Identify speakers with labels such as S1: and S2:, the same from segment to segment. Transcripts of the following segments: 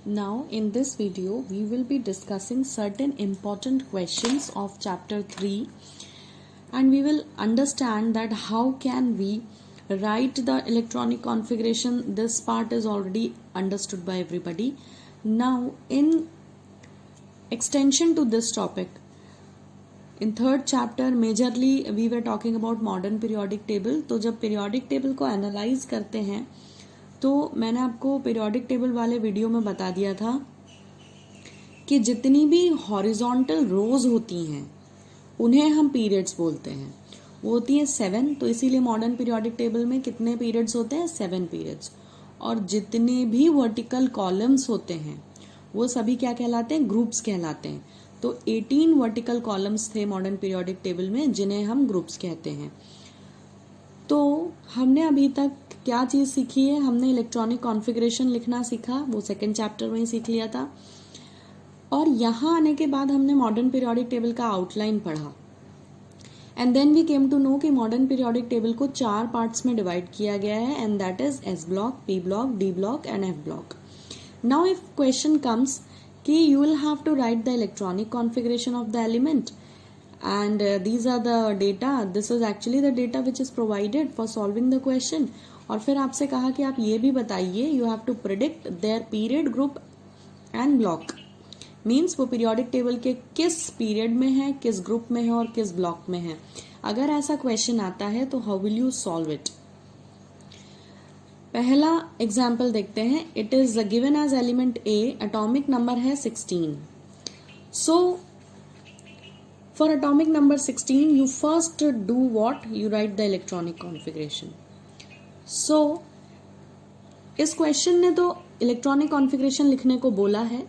S1: Now in this video we will be discussing certain important questions of chapter 3 and we will understand that how can we write the electronic configuration. This part is already understood by everybody. Now in extension to this topic, in third chapter majorly we were talking about modern periodic table. तो जब periodic table को analyze करते हैं तो मैंने आपको periodic table वाले video में बता दिया था कि जितनी भी हॉरिजॉन्टल रोज होती हैं उन्हें हम पीरियड्स बोलते हैं. वो होती हैं 7. तो इसीलिए मॉडर्न पीरियोडिक टेबल में कितने पीरियड्स होते हैं? 7 पीरियड्स. और जितने भी वर्टिकल कॉलम्स होते हैं वो सभी क्या कहलाते हैं? ग्रुप्स कहलाते हैं. तो 18 वर्टिकल कॉलम्स थे मॉडर्न पीरियोडिक टेबल में जिन्हें हम ग्रुप्स कहते हैं. तो हमने अभी तक क्या चीज सीखी है? हमने इलेक्ट्रॉनिक कॉन्फ़िगरेशन लिखना सीखा, वो सेकंड चैप्टर में ही सीख लिया था. और यहाँ आने के बाद हमने मॉडर्न पीरियोडिक टेबल का आउटलाइन पढ़ा and then we came to know कि मॉडर्न पीरियोडिक टेबल को 4 पार्ट्स में डिवाइड किया गया है and that is S block, P block, D block and F block. Now if question comes कि you will have to write the electronic configuration of the element and these are the data. This is actually the data which is provided for solving the question. और फिर आपसे कहा कि आप ये भी बताइए, you have to predict their period, group and block. Means वो पीरियोडिक टेबल के किस पीरियड में है, किस ग्रुप में है और किस ब्लॉक में है. अगर ऐसा क्वेश्चन आता है तो how will you solve it? पहला एग्जाम्पल देखते हैं. It is given as element A, atomic number है 16. So for atomic number 16 you first do what? You write the electronic configuration. So इस क्वेश्चन ने तो इलेक्ट्रॉनिक कॉन्फ़िगरेशन लिखने को बोला है,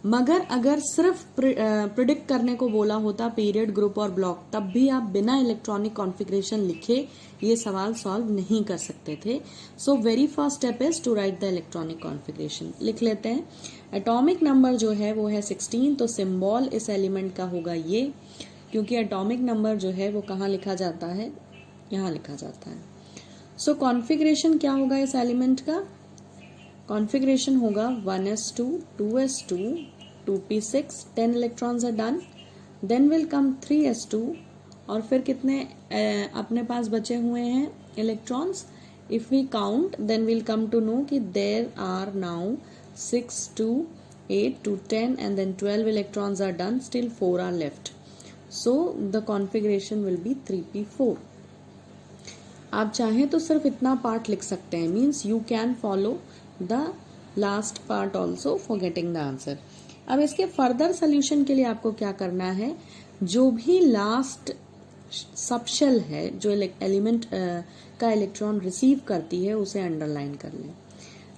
S1: मगर अगर सिर्फ प्रिडिक्ट करने को बोला होता पीरियड, ग्रुप और ब्लॉक, तब भी आप बिना इलेक्ट्रॉनिक कॉन्फ़िगरेशन लिखे ये सवाल सॉल्व नहीं कर सकते थे. So very first step is to write the electronic configuration. लिख लेते हैं. एटॉमिक नंबर जो है वो है 16. तो सिंबल इस एलिमेंट का होगा ये, क्योंकि एटॉमिक नंबर जो है वो कहाँ लिखा जाता है? यहाँ लिखा जाता है. सो कॉन्फ़िगरेशन क्या होगा इस एलिमेंट का? कॉन्फ़िगरेशन होगा 1s2, 2s2, 2p6, 10 electrons are done. Then will come 3s2 और फिर कितने अपने पास बचे हुए हैं electrons? If we count then will come to know कि there are now 6 to 8 to 10 and then 12 electrons are done, still 4 are left. So the configuration will be 3p4. आप चाहें तो सिर्फ इतना पार्ट लिख सकते हैं. Means you can follow the last part also for getting the answer. अब इसके फर्दर सोल्यूशन के लिए आपको क्या करना है? जो भी लास्ट सबशेल है जो एलिमेंट का इलेक्ट्रॉन रिसीव करती है उसे अंडरलाइन कर लें.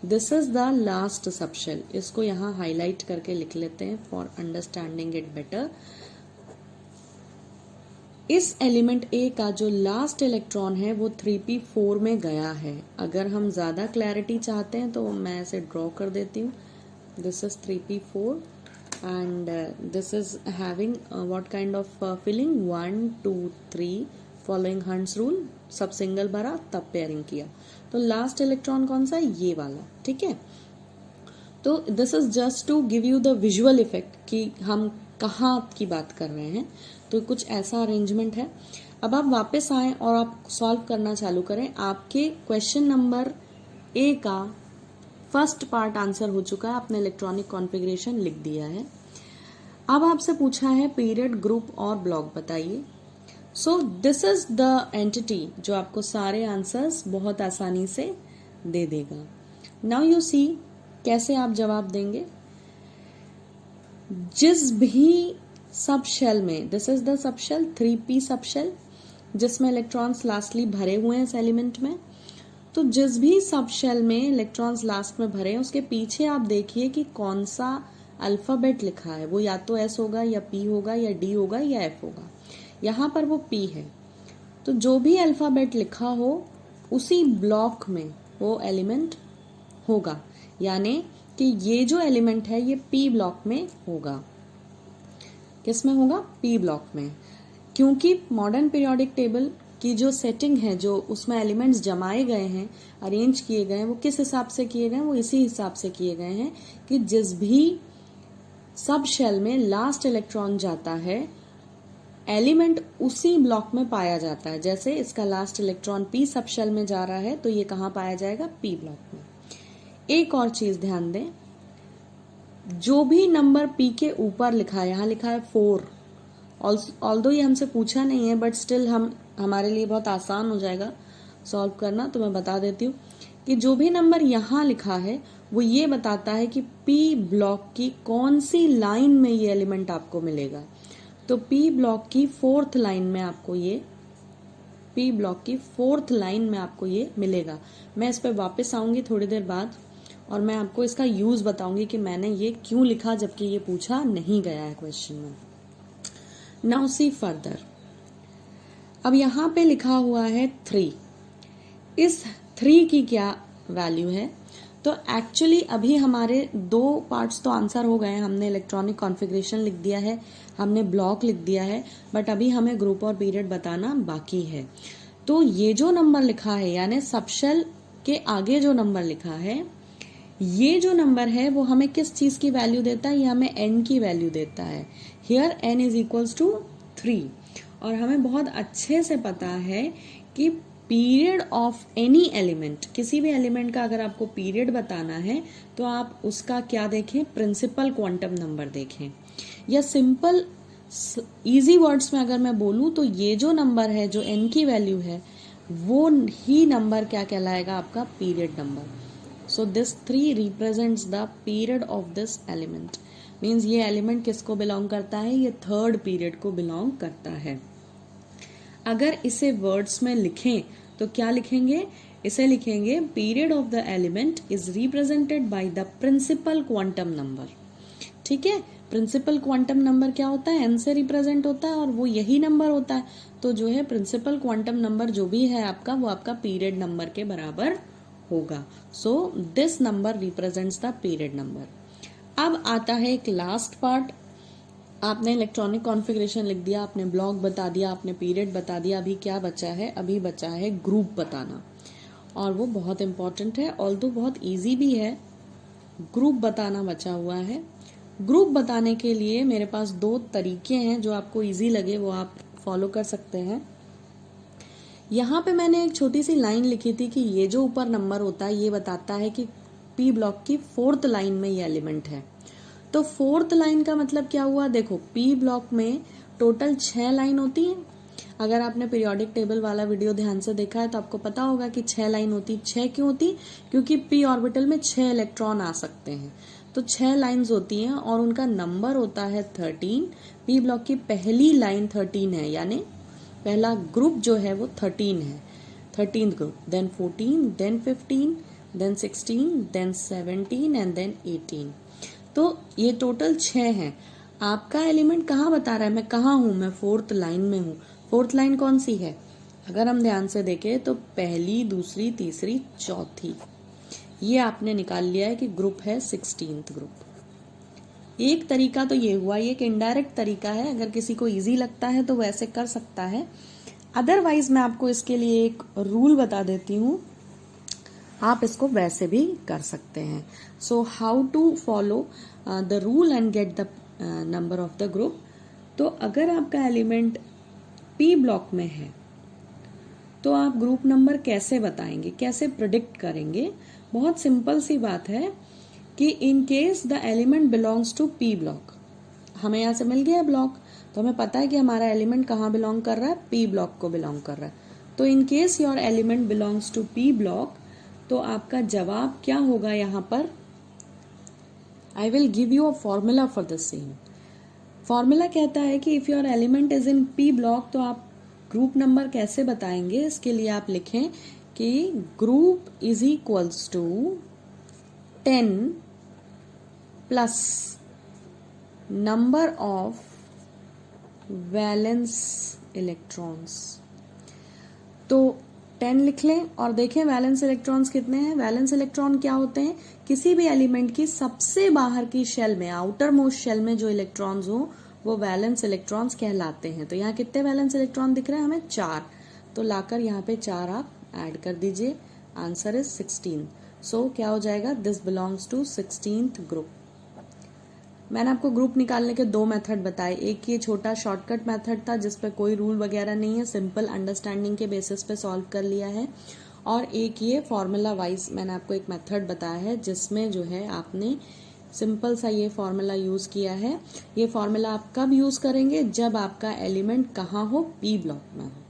S1: This is the last subshell. इसको यहाँ हाईलाइट करके लिख लेते हैं फॉर अंडरस्टैंडिंग इट बेटर. इस एलिमेंट ए का जो लास्ट इलेक्ट्रॉन है वो 3p4 में गया है. अगर हम ज्यादा क्लैरिटी चाहते हैं तो मैं इसे ड्रॉ कर देती हूँ. This is 3p4 and this is having what kind of filling? 1 2 3 following Hund's rule. सब सिंगल भरा तब पेयरिंग किया. तो लास्ट इलेक्ट्रॉन कौन सा है? ये वाला. ठीक है. तो this is just to give you the visual effect कि हम कहाँ की बात कर रहे हैं. तो कुछ ऐसा अरेंजमेंट है. अब आप वापस आए और आप सॉल्व करना चालू करें. आपके क्वेश्चन नंबर ए का फर्स्ट पार्ट आंसर हो चुका है. आपने इलेक्ट्रॉनिक कॉन्फ़िगरेशन लिख दिया है. अब आपसे पूछा है पीरियड, ग्रुप और ब्लॉक बताइए. So this is the entity जो आपको सारे आंसर्स बहुत आसानी से दे देगा. नाउ यू सी कैसे आप जवाब देंगे. जिस भी सब शेल में, this is the subshell 3p सब शेल जिसमें इलेक्ट्रॉन्स लास्टली भरे हुए हैं इस एलिमेंट में. तो जिस भी सब शेल में इलेक्ट्रॉन्स लास्ट में भरे हैं उसके पीछे आप देखिए कि कौन सा अल्फाबेट लिखा है. वो या तो s होगा या p होगा या d होगा या f होगा. यहाँ पर वो p है. तो जो भी अल्फाबेट लिखा हो उसी ब्लॉक में वो एलिमेंट होगा. यानी कि ये जो एलिमेंट है ये p ब्लॉक में होगा. किस में होगा? p ब्लॉक में. क्योंकि मॉडर्न पीरियोडिक टेबल कि जो सेटिंग है, जो उसमें एलिमेंट्स जमाए गए हैं, अरेंज किए गए हैं, वो किस हिसाब से किए गए हैं, वो इसी हिसाब से किए गए हैं कि जिस भी सब शेल में लास्ट इलेक्ट्रॉन जाता है, एलिमेंट उसी ब्लॉक में पाया जाता है। जैसे इसका last electron p subshell में जा रहा है तो ये कहाँ पाया जाएगा, पी ब्लॉक में। एक और चीज ध्यान दें, जो भी नंबर पी के ऊपर लिखा है, यहाँ लिखा है 4, ऑल्दो ये हमसे पूछा नहीं है बट स्टिल हमारे लिए बहुत आसान हो जाएगा सॉल्व करना, तो मैं बता देती हूँ कि जो भी नंबर यहाँ लिखा है वो ये बताता है कि पी ब्लॉक की कौन सी लाइन में ये एलिमेंट आपको मिलेगा। तो पी ब्लॉक की 4th लाइन में आपको ये मिलेगा। मैं इस पर वापस आऊंगी थोड़ी देर बाद और मैं आपको इसका यूज बताऊंगी कि मैंने ये क्यों लिखा जबकि ये पूछा नहीं गया है क्वेश्चन में। नाउ सी फर्दर, अब यहाँ पे लिखा हुआ है 3। इस 3 की क्या वैल्यू है? तो एक्चुअली अभी हमारे 2 पार्ट्स तो आंसर हो गए हैं। हमने इलेक्ट्रॉनिक कॉन्फ़िगरेशन लिख दिया है, हमने ब्लॉक लिख दिया है, बट अभी हमें ग्रुप और पीरियड बताना बाकी है। तो ये जो नंबर लिखा है, यानी सबशेल के आगे जो नंबर लिखा है, ये जो नंबर है वो हमें किस चीज की वैल्यू देता है? ये हमें n की वैल्यू देता है। Here n is equals to 3। और हमें बहुत अच्छे से पता है कि पीरियड ऑफ एनी एलिमेंट, किसी भी एलिमेंट का अगर आपको पीरियड बताना है तो आप उसका क्या देखें? प्रिंसिपल क्वांटम नंबर देखें। या सिंपल इजी वर्ड्स में अगर मैं बोलूं तो ये जो नंबर है, जो n की वैल्यू है, वो ही नंबर क्या कहलाएगा? आपका period number. So this 3 represents the period of this element. Means ये एलिमेंट किसको बिलोंग करता है? ये 3rd पीरियड को बिलोंग करता है। अगर इसे वर्ड्स में लिखें तो क्या लिखेंगे? इसे लिखेंगे period of the element is represented by the principal quantum number. ठीक है, प्रिंसिपल क्वांटम नंबर क्या होता है? n से रिप्रेजेंट होता है और वो यही नंबर होता है। तो जो है प्रिंसिपल क्वांटम नंबर जो भी है आपका, वो आपका पीरियड नंबर के बराबर होगा। So this number represents the period number. अब आता है एक लास्ट पार्ट। आपने इलेक्ट्रॉनिक कॉन्फ़िगरेशन लिख दिया, आपने ब्लॉक बता दिया, आपने पीरियड बता दिया। अभी क्या बचा है? अभी बचा है ग्रुप बताना, और वो बहुत इंपॉर्टेंट है, ऑल्दो बहुत इजी भी है। ग्रुप बताना बचा हुआ है। ग्रुप बताने के लिए मेरे पास 2 तरीके हैं, जो आपको इजी लगे वो आप फॉलो कर सकते हैं। यहाँ पे मैंने एक छोटी सी लाइन लिखी थी कि ये जो ऊपर नंबर होता है ये बताता है कि पी ब्लॉक की 4th लाइन में ये एलिमेंट है। तो 4th लाइन का मतलब क्या हुआ? देखो, पी ब्लॉक में टोटल 6 लाइन होती है। अगर आपने पीरियोडिक टेबल वाला वीडियो ध्यान से देखा है तो आपको पता होगा कि 6 लाइन होती। 6 क्यों होती? क्योंकि पी ऑर्बिटल में 6 इलेक्ट्रॉन आ सकते हैं। तो 6 लाइंस होती हैं और उनका नंबर होता है 13। पी ब्लॉक की पहली लाइन 13 है, यानी पहला ग्रुप जो है वो 13 है, 13th group, then 14, then 15, then 16, then 17 and then 18। तो ये टोटल 6 हैं। आपका एलिमेंट कहाँ बता रहा है? मैं कहाँ हूँ? मैं 4th लाइन में हूँ। 4th लाइन कौन सी है? अगर हम ध्यान से देखें तो पहली, दूसरी, तीसरी, चौथी, ये आपने निकाल लिया है कि ग्रुप है 16th ग्रुप। एक तरीका तो ये हुआ, ये एक इनडायरेक्ट तरीका है। अगर किसी को इजी लगता है तो वैसे कर सकता है, अदरवाइज मैं आपको इसके लिए एक रूल बता देती हूँ, आप इसको वैसे भी कर सकते हैं। So how to follow the rule and get the number of the group. तो अगर आपका एलिमेंट पी ब्लॉक में है तो आप ग्रुप नंबर कैसे बताएंगे, कैसे प्रिडिक्ट करेंगे? बहुत सिंपल सी बात है कि in case the element belongs to p block, हमें यहाँ से मिल गया है ब्लॉक, तो हमें पता है कि हमारा एलिमेंट कहाँ बिलोंग कर रहा है? पी ब्लॉक को बिलोंग कर रहा है। तो in case your element belongs to p block, तो आपका जवाब क्या होगा? यहाँ पर I will give you a formula for the same. Formula कहता है कि if your element is in p block, तो आप ग्रुप नंबर कैसे बताएंगे? इसके लिए आप लिखें कि group is equals to 10 plus number of valence electrons. तो 10 लिख लें और देखें वैलेंस इलेक्ट्रॉन्स कितने हैं। वैलेंस इलेक्ट्रॉन क्या होते हैं? किसी भी एलिमेंट की सबसे बाहर की शेल में, आउटर मोस्ट शेल में जो इलेक्ट्रॉन्स हो वो वैलेंस इलेक्ट्रॉन्स कहलाते हैं। तो यहाँ कितने वैलेंस इलेक्ट्रॉन दिख रहे हैं हमें? 4। तो लाकर यहाँ पे 4 आप ऐड कर दीजिए, आंसर इज 16। सो क्या हो जाएगा, this belongs to 16th group. मैंने आपको ग्रुप निकालने के 2 मेथड बताए, एक ये छोटा शॉर्टकट मेथड था जिस पे कोई रूल वगैरह नहीं है, सिंपल अंडरस्टैंडिंग के बेसिस पे सॉल्व कर लिया है, और एक ये फॉर्मूला वाइज मैंने आपको एक मेथड बताया है जिसमें जो है आपने सिंपल सा ये फॉर्मूला यूज किया है। ये फॉर्मूला आप कब यूज करेंगे, जब आपका एलिमेंट कहाँ हो, पी ब्लॉक में हो।